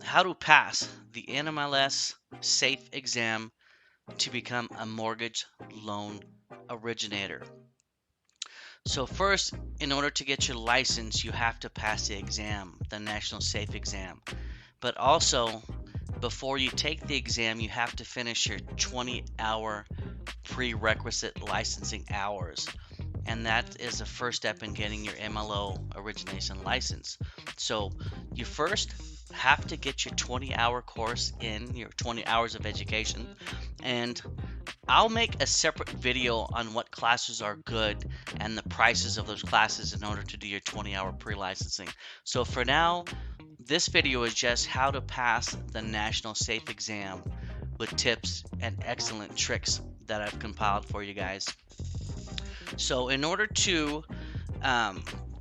how to pass the NMLS safe exam to become a mortgage loan originator. So first, in order to get your license, you have to pass the exam, the National Safe Exam. But also, before you take the exam, you have to finish your 20-hour prerequisite licensing hours. And that is the first step in getting your MLO origination license. So you first have to get your 20-hour course in, your 20 hours of education. And I'll make a separate video on what classes are good and the prices of those classes in order to do your 20-hour pre-licensing. So for now, this video is just how to pass the National Safe Exam with tips and excellent tricks that I've compiled for you guys. So in order to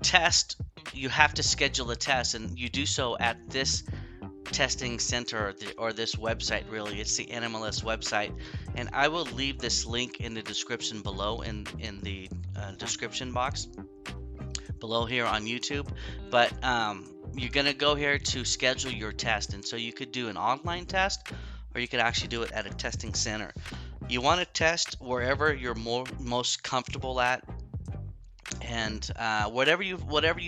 test, you have to schedule a test, and you do so at this testing center or this website. Really, it's the NMLS website, and I will leave this link in the description below, in the description box below here on YouTube. But you're gonna go here to schedule your test, and so you could do an online test, or you could actually do it at a testing center. You want to test wherever you're most comfortable at, and whatever you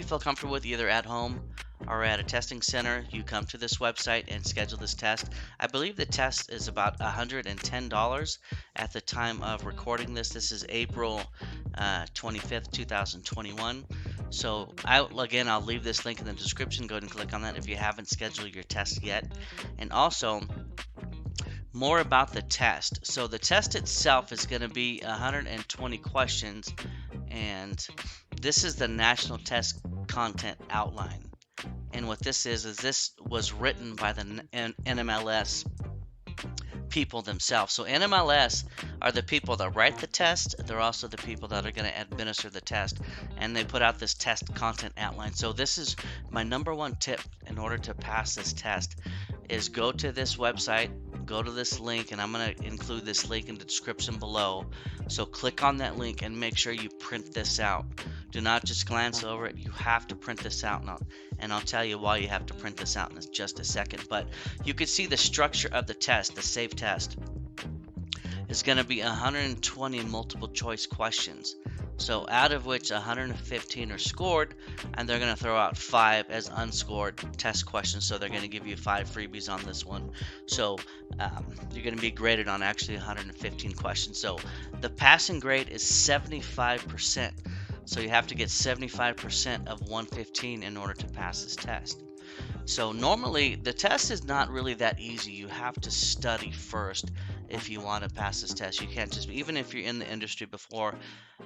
feel comfortable with, either at home or at a testing center. You come to this website and schedule this test. I believe the test is about $110 at the time of recording this. This is April 25th, 2021. So I'll leave this link in the description. Go ahead and click on that if you haven't scheduled your test yet. And also, more about the test. So the test itself is going to be 120 questions, and this is the national test content outline. And what this is this was written by the NMLS people themselves. So NMLS are the people that write the test. They're also the people that are going to administer the test, and they put out this test content outline. So this is my number one tip in order to pass this test, is go to this website, go to this link, and I'm going to include this link in the description below. So click on that link and make sure you print this out. Do not just glance over it. You have to print this out, and I'll tell you why you have to print this out in just a second. But you can see the structure of the test, the SAFE test. It's going to be 120 multiple choice questions. So out of which 115 are scored, and they're going to throw out 5 as unscored test questions. So they're going to give you 5 freebies on this one. So you're going to be graded on actually 115 questions. So the passing grade is 75%. So you have to get 75% of 115 in order to pass this test. So normally the test is not really that easy. You have to study first if you want to pass this test. You can't just, even if you're in the industry before,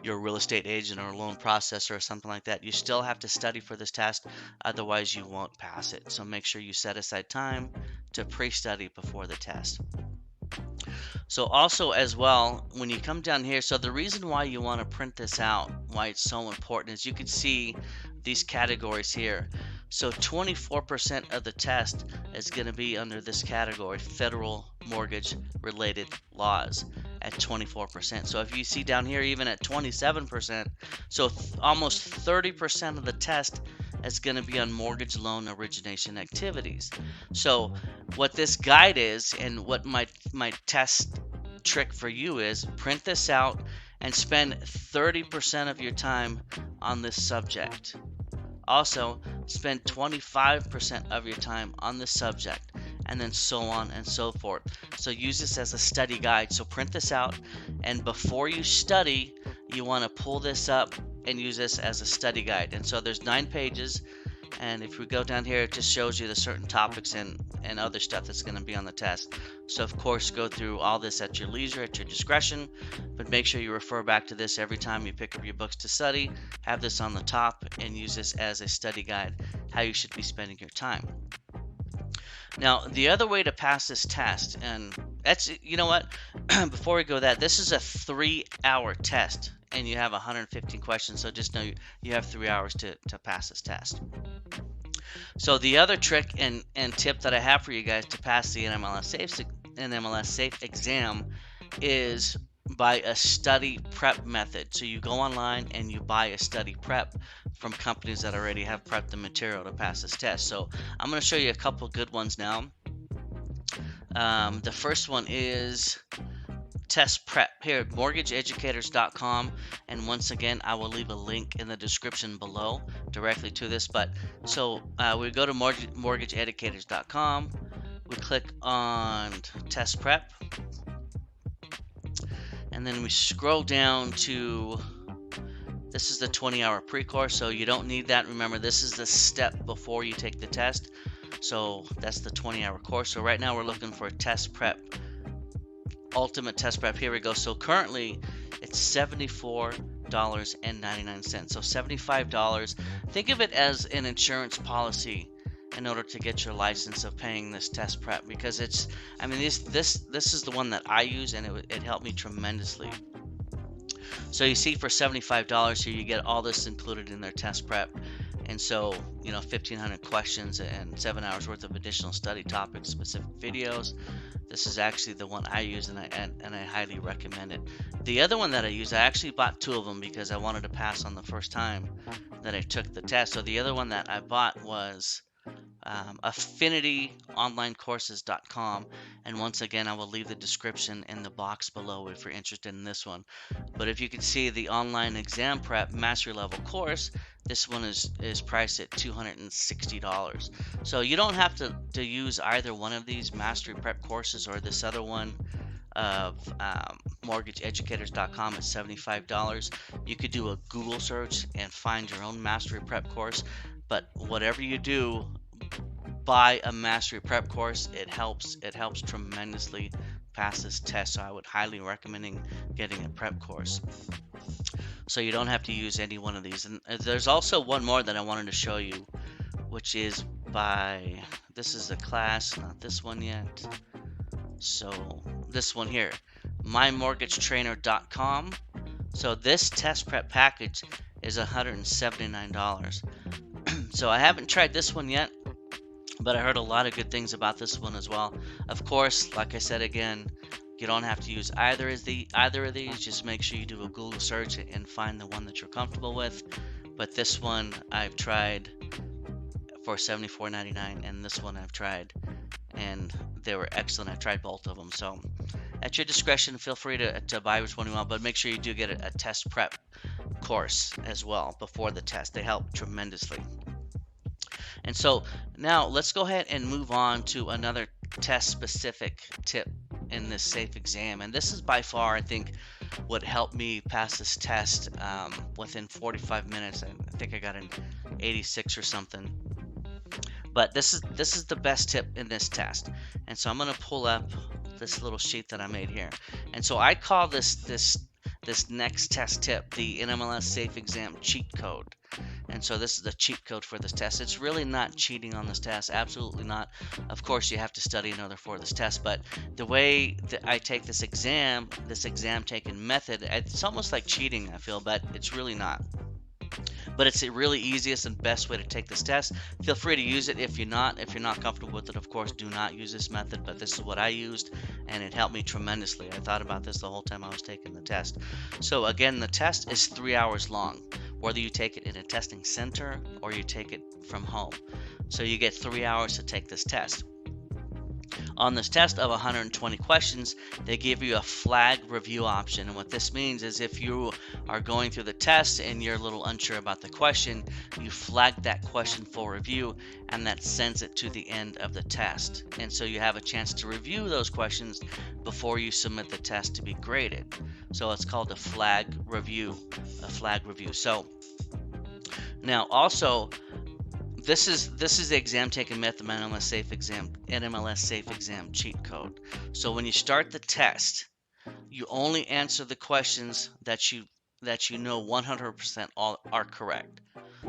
you're a real estate agent or a loan processor or something like that, you still have to study for this test. Otherwise you won't pass it. So make sure you set aside time to pre-study before the test. So also as well, when you come down here, so the reason why you want to print this out, why it's so important, is you can see these categories here. So 24% of the test is going to be under this category, federal mortgage related laws, at 24%. So if you see down here, even at 27%, so almost 30% of the test is going to be on mortgage loan origination activities. So what this guide is, and what my test trick for you is, print this out and spend 30% of your time on this subject. Also, spend 25% of your time on the subject, and then so on and so forth. So use this as a study guide. So print this out, and before you study, you want to pull this up and use this as a study guide. And so there's 9 pages, and if we go down here, it just shows you the certain topics and other stuff that's going to be on the test. So of course, go through all this at your leisure, at your discretion, but make sure you refer back to this every time you pick up your books to study. Have this on the top and use this as a study guide, how you should be spending your time. Now, the other way to pass this test, and that's, you know what, before we go that, this is a 3-hour test, and you have 115 questions, so just know you have 3 hours to pass this test. So the other trick and tip that I have for you guys to pass the NMLS Safe exam is by a study prep method. So you go online and you buy a study prep from companies that already have prepped the material to pass this test. So I'm going to show you a couple good ones now. The first one is test prep here at mortgageeducators.com, and once again I will leave a link in the description below directly to this. But so we go to mortgageeducators.com, we click on test prep, and then we scroll down to, this is the 20-hour pre-course, so you don't need that. Remember, this is the step before you take the test, so that's the 20-hour course. So right now we're looking for a test prep, ultimate test prep. Here we go. So currently it's $74.99, so $75. Think of it as an insurance policy in order to get your license of paying this test prep, because it's, I mean, this is the one that I use, and it helped me tremendously. So you see, for $75 here you get all this included in their test prep. And so, 1,500 questions and 7 hours worth of additional study topics, specific videos. This is actually the one I use, and I highly recommend it. The other one that I use, I actually bought 2 of them because I wanted to pass on the first time that I took the test. So the other one that I bought was affinityonlinecourses.com, and once again I will leave the description in the box below if you're interested in this one. But if you can see, the online exam prep mastery level course, this one is priced at $260. So you don't have to use either one of these mastery prep courses or this other one of mortgageeducators.com at $75. You could do a Google search and find your own mastery prep course. But whatever you do, buy a mastery prep course. It helps tremendously pass this test. So I would highly recommend getting a prep course, so you don't have to use any one of these. And there's also one more that I wanted to show you, which is by, this is a class, not this one yet. So this one here, mymortgagetrainer.com. So this test prep package is $179. So I haven't tried this one yet, but I heard a lot of good things about this one as well. Of course, like I said again, you don't have to use either of these. Just make sure you do a Google search and find the one that you're comfortable with. But this one I've tried for $74.99, and this one I've tried, and they were excellent. I tried both of them. So at your discretion, feel free to buy which one you want, but make sure you do get a test prep course as well before the test. They help tremendously. And so now let's go ahead and move on to another test specific tip in this SAFE exam. And this is by far, I think, what helped me pass this test within 45 minutes. I think I got an 86 or something. But this is the best tip in this test. And so I'm going to pull up this little sheet that I made here. And so I call this next test tip the NMLS SAFE exam cheat code. And so this is the cheat code for this test. It's really not cheating on this test, absolutely not. Of course, you have to study in order for this test, but the way that I take this exam taking method, it's almost like cheating, I feel, but it's really not. But it's the really easiest and best way to take this test. Feel free to use it. If you're not comfortable with it, of course, do not use this method. But this is what I used, and it helped me tremendously. I thought about this the whole time I was taking the test. So again, the test is 3 hours long, whether you take it in a testing center or you take it from home. So you get 3 hours to take this test. On this test of 120 questions, they give you a flag review option. And what this means is if you are going through the test and you're a little unsure about the question, you flag that question for review, and that sends it to the end of the test. And so you have a chance to review those questions before you submit the test to be graded. So it's called a flag review. So now also, this is the exam taking method, NMLS SAFE exam cheat code. So when you start the test, you only answer the questions that you know 100% all are correct.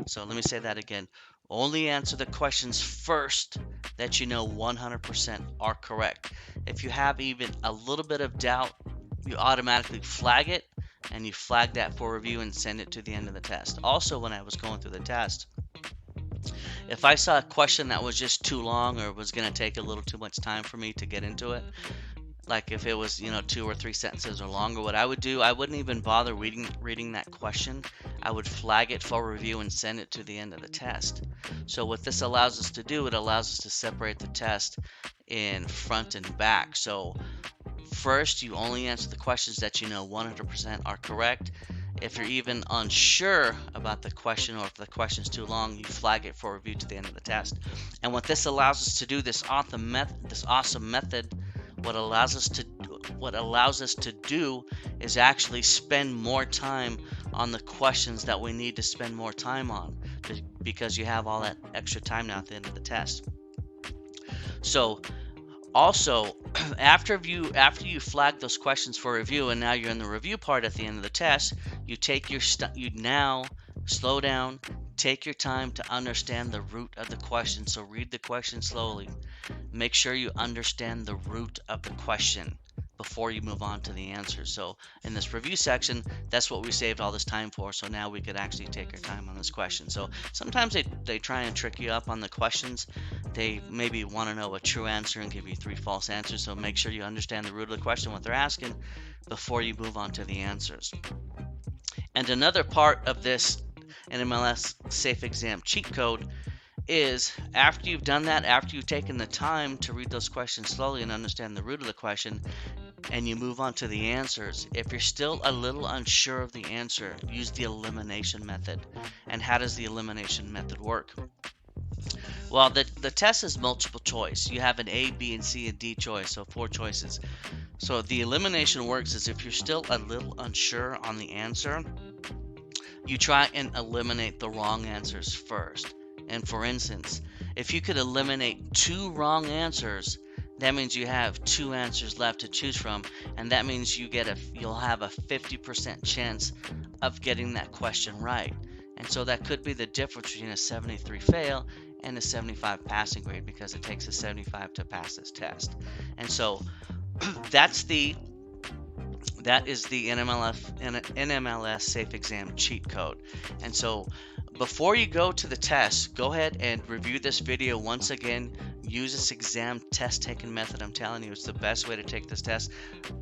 So let me say that again. Only answer the questions first that you know 100% are correct. If you have even a little bit of doubt, you automatically flag it, and you flag that for review and send it to the end of the test. Also, when I was going through the test, if I saw a question that was just too long or was going to take a little too much time for me to get into it, like if it was 2 or 3 sentences or longer, what I would do, I wouldn't even bother reading that question. I would flag it for review and send it to the end of the test. So what this allows us to do, it allows us to separate the test in front and back. So first, you only answer the questions that you know 100% are correct. If you're even unsure about the question, or if the question is too long, you flag it for review to the end of the test. And what this allows us to do, this awesome method, what allows us to do is actually spend more time on the questions that we need to spend more time on, because you have all that extra time now at the end of the test. So also, after you flag those questions for review, and now you're in the review part at the end of the test, you take you now slow down, take your time to understand the root of the question. So read the question slowly. Make sure you understand the root of the question before you move on to the answer. So in this review section, that's what we saved all this time for. So now we could actually take our time on this question. So sometimes they try and trick you up on the questions. They maybe want to know a true answer and give you 3 false answers. So make sure you understand the root of the question, what they're asking, before you move on to the answers. And another part of this NMLS Safe Exam cheat code is, after you've done that, after you've taken the time to read those questions slowly and understand the root of the question, and you move on to the answers, if you're still a little unsure of the answer, use the elimination method. And how does the elimination method work? Well, the test is multiple choice. You have an A, B, and C, and D choice, so 4 choices. So the elimination works is, if you're still a little unsure on the answer, you try and eliminate the wrong answers first. And for instance, if you could eliminate 2 wrong answers, that means you have 2 answers left to choose from, and that means you'll have a 50% chance of getting that question right. And so that could be the difference between a 73 fail and a 75 passing grade, because it takes a 75 to pass this test. And so that is the NMLS Safe Exam cheat code. And so before you go to the test, go ahead and review this video once again. Use this exam test taking method. I'm telling you, it's the best way to take this test.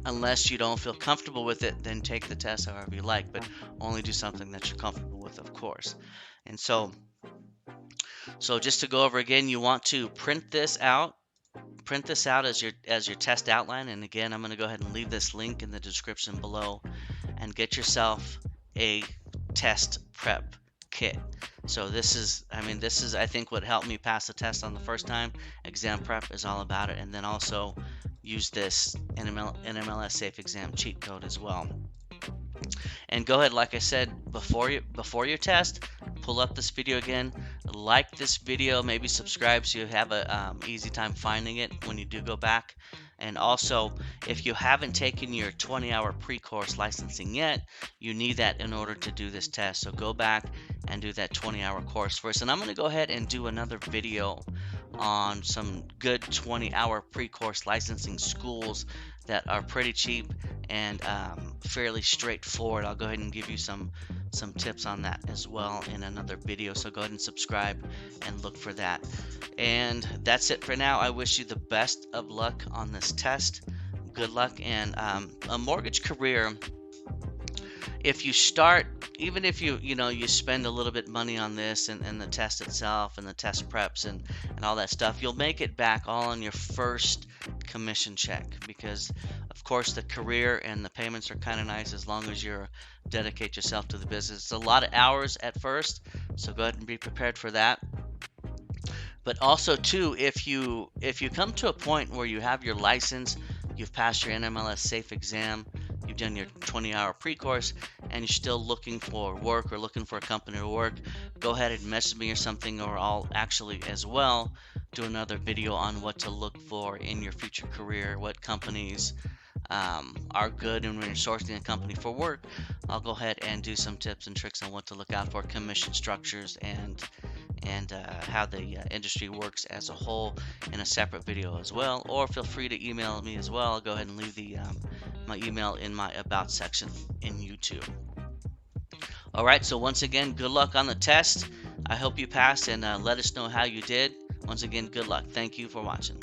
Unless you don't feel comfortable with it, then take the test however you like, but only do something that you're comfortable with, of course. And so just to go over again, you want to print this out as your test outline. And again, I'm going to go ahead and leave this link in the description below, and get yourself a test prep kit. So this is I think what helped me pass the test on the first time. Exam prep is all about it. And then also use this NMLS Safe Exam cheat code as well. And go ahead, like I said, before your test, pull up this video again, like this video, maybe subscribe so you have a easy time finding it when you do go back. And also, if you haven't taken your 20-hour pre-course licensing yet, you need that in order to do this test. So go back and do that 20-hour course first. And I'm going to go ahead and do another video on some good 20-hour pre-course licensing schools that are pretty cheap and fairly straightforward. I'll go ahead and give you some tips on that as well in another video. So go ahead and subscribe and look for that. And that's it for now. I wish you the best of luck on this test. Good luck. And a mortgage career, if you start, even if you spend a little bit money on this and the test itself and the test preps and all that stuff, you'll make it back all on your first commission check, because of course the career and the payments are kind of nice as long as you dedicate yourself to the business. It's a lot of hours at first, so go ahead and be prepared for that. But also too, if you come to a point where you have your license, you've passed your NMLS Safe Exam, you've done your 20-hour pre-course, and you're still looking for work or looking for a company to work, go ahead and message me or something, or I'll actually as well do another video on what to look for in your future career, what companies are good, and when you're sourcing a company for work, I'll go ahead and do some tips and tricks on what to look out for, commission structures, and how the industry works as a whole in a separate video as well. Or feel free to email me as well. I'll go ahead and leave my email in my about section in YouTube. Alright, so once again, good luck on the test. I hope you pass, and let us know how you did. Once again, good luck. Thank you for watching.